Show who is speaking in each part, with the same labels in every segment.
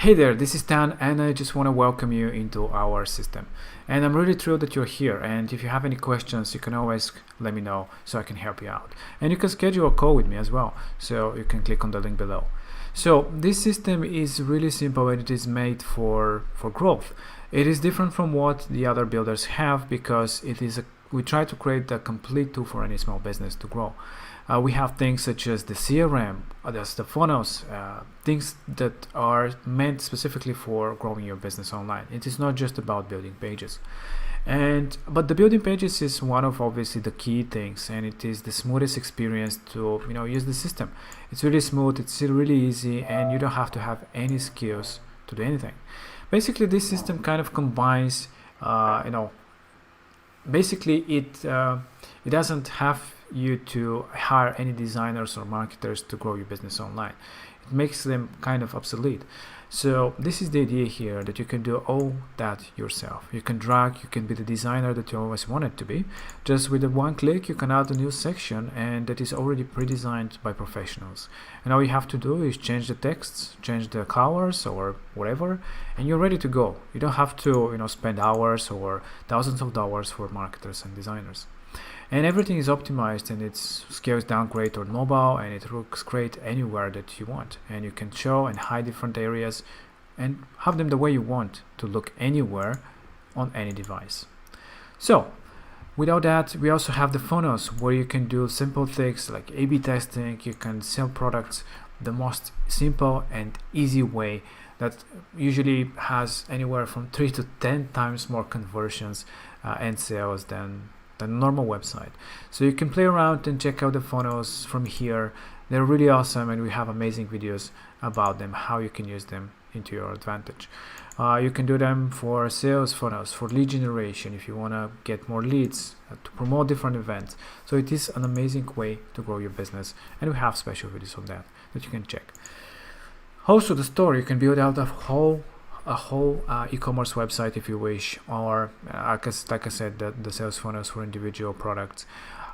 Speaker 1: Hey there, this is Dan and I just want to welcome you into our system. And I'm really thrilled that you're here, and if you have any questions you can always let me know so I can help you out. And you can schedule a call with me as well, so you can click on the link below. So this system is really simple and it is made for growth. It is different from what the other builders have because we try to create a complete tool for any small business to grow. We have things such as the CRM, there's the funnels, things that are meant specifically for growing your business online. It is not just about building pages. But the building pages is one of obviously the key things, and it is the smoothest experience to use the system. It's really smooth, it's really easy, and you don't have to have any skills to do anything. Basically, this system kind of combines, basically it doesn't have you to hire any designers or marketers to grow your business online. It makes them kind of obsolete. So this is the idea here, that you can do all that yourself. You can drag, you can be the designer that you always wanted to be. Just with one click you can add a new section, and that is already pre-designed by professionals. And all you have to do is change the texts, change the colors or whatever, and you're ready to go. You don't have to spend hours or thousands of dollars for marketers and designers. And everything is optimized, and it scales down great on mobile, and it looks great anywhere that you want. And you can show and hide different areas and have them the way you want to look anywhere on any device. So without that, we also have the funnels where you can do simple things like A/B testing. You can sell products the most simple and easy way that usually has anywhere from 3 to 10 times more conversions and sales than the normal website. So you can play around and check out the funnels from here. They're really awesome, and we have amazing videos about them, how you can use them into your advantage. You can do them for sales funnels, for lead generation, if you want to get more leads, to promote different events. So it is an amazing way to grow your business, and we have special videos on that you can check. Also, the store, you can build out a whole e-commerce website if you wish, or like I said, the sales funnels for individual products.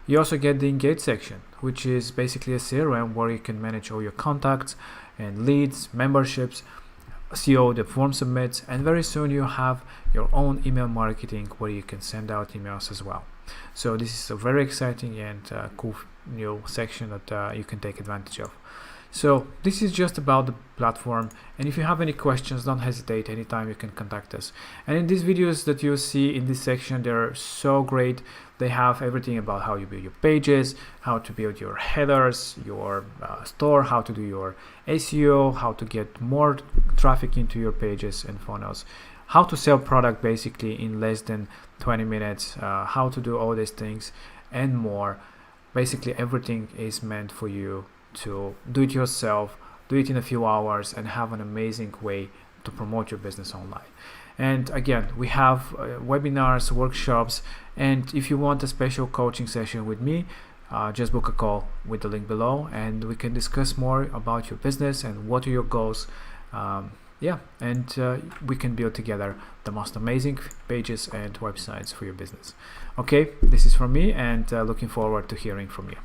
Speaker 1: You also get the engage section, which is basically a CRM where you can manage all your contacts and leads, memberships, SEO, the form submits, and very soon you have your own email marketing where you can send out emails as well. So this is a very exciting and cool new section that you can take advantage of. So this is just about the platform, and if you have any questions, don't hesitate. Anytime you can contact us. And in these videos that you see in this section, they're so great. They have everything about how you build your pages, how to build your headers, your store, how to do your SEO, how to get more traffic into your pages and funnels, how to sell product basically in less than 20 minutes, how to do all these things and more. Basically everything is meant for you to do it yourself, do it in a few hours, and have an amazing way to promote your business online. And again, we have webinars, workshops, and if you want a special coaching session with me, just book a call with the link below, and we can discuss more about your business and what are your goals. We can build together the most amazing pages and websites for your business. Okay, this is from me, and looking forward to hearing from you.